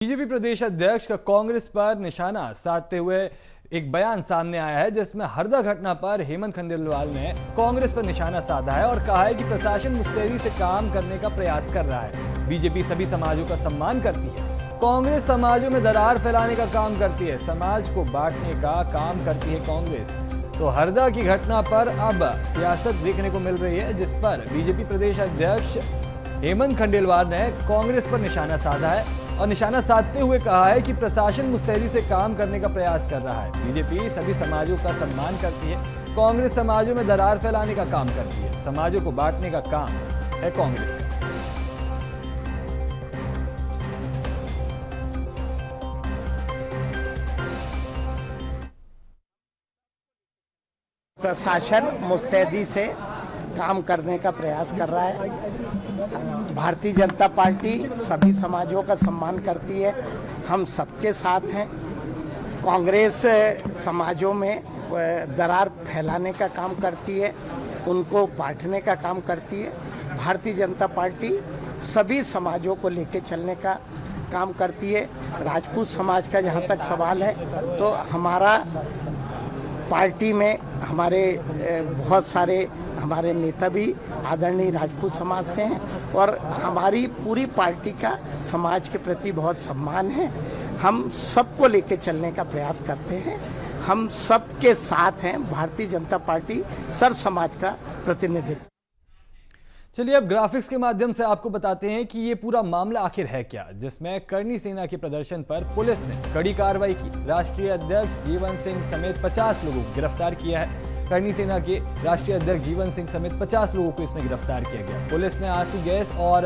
BJP प्रदेश अध्यक्ष का कांग्रेस पर निशाना साधते हुए एक बयान सामने आया है, जिसमें हरदा घटना पर हेमंत खंडेलवाल ने कांग्रेस पर निशाना साधा है और कहा है कि प्रशासन मुस्तैदी से काम करने का प्रयास कर रहा है। बीजेपी सभी समाजों का सम्मान करती है, कांग्रेस समाजों में दरार फैलाने का काम करती है, समाज को बांटने का काम करती है कांग्रेस। तो हरदा की घटना पर अब सियासत देखने को मिल रही है, जिस पर बीजेपी प्रदेश अध्यक्ष हेमंत खंडेलवाल ने कांग्रेस पर निशाना साधा है और निशाना साधते हुए कहा है कि प्रशासन मुस्तैदी से काम करने का प्रयास कर रहा है। बीजेपी सभी समाजों का सम्मान करती है, कांग्रेस समाजों में दरार फैलाने का काम करती है, समाजों को बांटने का काम है कांग्रेस का। प्रशासन मुस्तैदी से काम करने का प्रयास कर रहा है। भारतीय जनता पार्टी सभी समाजों का सम्मान करती है, हम सबके साथ हैं। कांग्रेस समाजों में दरार फैलाने का काम करती है, उनको बांटने का काम करती है। भारतीय जनता पार्टी सभी समाजों को लेकर चलने का काम करती है। राजपूत समाज का जहाँ तक सवाल है, तो हमारा पार्टी में हमारे बहुत सारे हमारे नेता भी आदरणीय राजपूत समाज से हैं और हमारी पूरी पार्टी का समाज के प्रति बहुत सम्मान है। हम सबको लेके चलने का प्रयास करते हैं, हम सबके साथ हैं। भारतीय जनता पार्टी सर्व समाज का प्रतिनिधित्व। चलिए अब ग्राफिक्स के माध्यम से आपको बताते हैं कि ये पूरा मामला आखिर है क्या, जिसमें करनी सेना के प्रदर्शन पर पुलिस ने कड़ी कार्रवाई की। राष्ट्रीय अध्यक्ष जीवन सिंह समेत 50 लोगों को गिरफ्तार किया है। करनी सेना के राष्ट्रीय अध्यक्ष जीवन सिंह समेत 50 लोगों को इसमें गिरफ्तार किया गया। पुलिस ने आंसू गैस और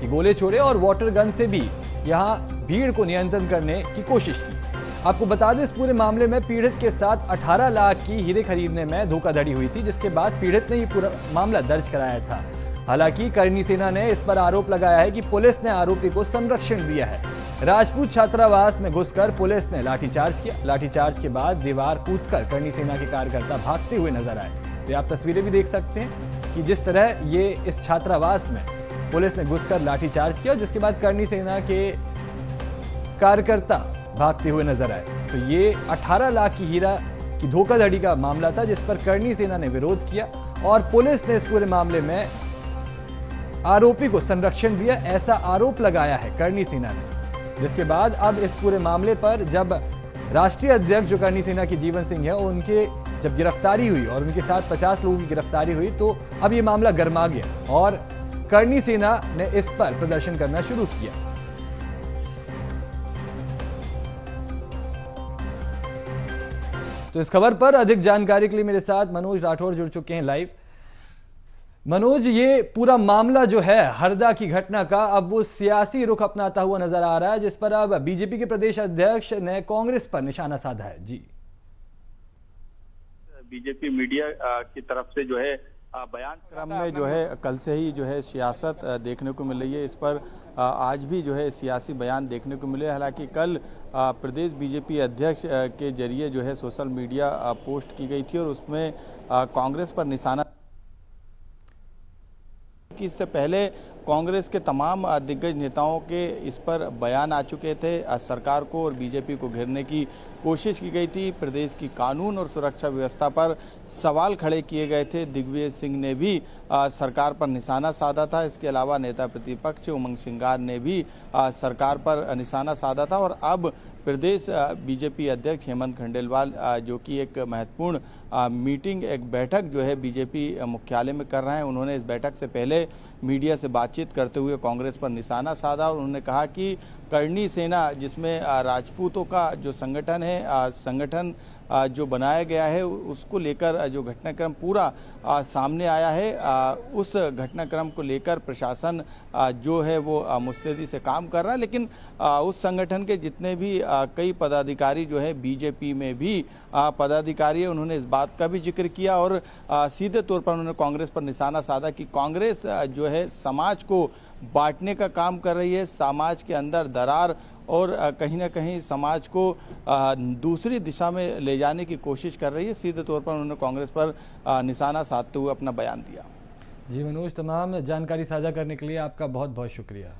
के गोले छोड़े और वाटर गन से भी यहां भीड़ को नियंत्रण करने की कोशिश की। आपको बता दें, इस पूरे मामले में पीड़ित के साथ 18 लाख की हीरे खरीदने में धोखाधड़ी हुई थी, जिसके बाद पीड़ित ने ये पूरा मामला दर्ज कराया था। हालांकि करनी सेना ने इस पर आरोप लगाया है कि पुलिस ने आरोपी को संरक्षण दिया है। राजपूत छात्रावास में घुसकर पुलिस ने लाठीचार्ज किया। लाठीचार्ज के बाद दीवार कूदकर करनी सेना के कार्यकर्ता भागते हुए नजर आए। तो आप तस्वीरें भी देख सकते हैं कि जिस तरह ये इस छात्रावास में पुलिस ने घुसकर लाठीचार्ज किया, जिसके बाद करनी सेना के कार्यकर्ता भागते हुए नजर आए। तो ये 18 लाख की हीरा की धोखाधड़ी का मामला था, जिस पर करनी सेना ने विरोध किया और पुलिस ने इस पूरे मामले में आरोपी को संरक्षण दिया, ऐसा आरोप लगाया है करनी सेना ने। जिसके बाद अब इस पूरे मामले पर जब राष्ट्रीय अध्यक्ष जो करनी सेना की जीवन सिंह है, उनके जब गिरफ्तारी हुई और उनके साथ 50 लोगों की गिरफ्तारी हुई, तो अब ये मामला गर्मा गया और करनी सेना ने इस पर प्रदर्शन करना शुरू किया। तो इस खबर पर अधिक जानकारी के लिए मेरे साथ मनोज राठौर जुड़ चुके हैं लाइव। मनोज, ये पूरा मामला जो है हरदा की घटना का, अब वो सियासी रुख अपनाता हुआ नजर आ रहा है, जिस पर अब बीजेपी के प्रदेश अध्यक्ष ने कांग्रेस पर निशाना साधा है। जी, बीजेपी मीडिया की तरफ से जो है बयान क्रम में जो है कल से ही जो है सियासत देखने को मिल रही है। इस पर आज भी जो है सियासी बयान देखने को मिले। हालांकि कल प्रदेश बीजेपी अध्यक्ष के जरिए जो है सोशल मीडिया पोस्ट की गई थी और उसमें कांग्रेस पर निशाना कि इससे पहले कांग्रेस के तमाम दिग्गज नेताओं के इस पर बयान आ चुके थे। सरकार को और बीजेपी को घेरने की कोशिश की गई थी। प्रदेश की कानून और सुरक्षा व्यवस्था पर सवाल खड़े किए गए थे। दिग्विजय सिंह ने भी सरकार पर निशाना साधा था। इसके अलावा नेता प्रतिपक्ष उमंग सिंगार ने भी सरकार पर निशाना साधा था। और अब प्रदेश बीजेपी अध्यक्ष हेमंत खंडेलवाल जो कि एक महत्वपूर्ण मीटिंग, एक बैठक जो है बीजेपी मुख्यालय में कर रहे हैं, उन्होंने इस बैठक से पहले मीडिया से बातचीत करते हुए कांग्रेस पर निशाना साधा और उन्होंने कहा कि करनी सेना, जिसमें राजपूतों का जो संगठन है, संगठन जो बनाया गया है, उसको लेकर जो घटनाक्रम पूरा सामने आया है, उस घटनाक्रम को लेकर प्रशासन जो है वो मुस्तैदी से काम कर रहा है। लेकिन उस संगठन के जितने भी कई पदाधिकारी जो है बीजेपी में भी पदाधिकारी है, उन्होंने इस बात का भी जिक्र किया और सीधे तौर पर उन्होंने कांग्रेस पर निशाना साधा कि कांग्रेस जो है समाज को बांटने का काम कर रही है, समाज के अंदर दरार और कहीं ना कहीं समाज को दूसरी दिशा में ले जाने की कोशिश कर रही है। सीधे तौर पर उन्होंने कांग्रेस पर निशाना साधते हुए अपना बयान दिया। जी मनोज, तमाम जानकारी साझा करने के लिए आपका बहुत बहुत शुक्रिया।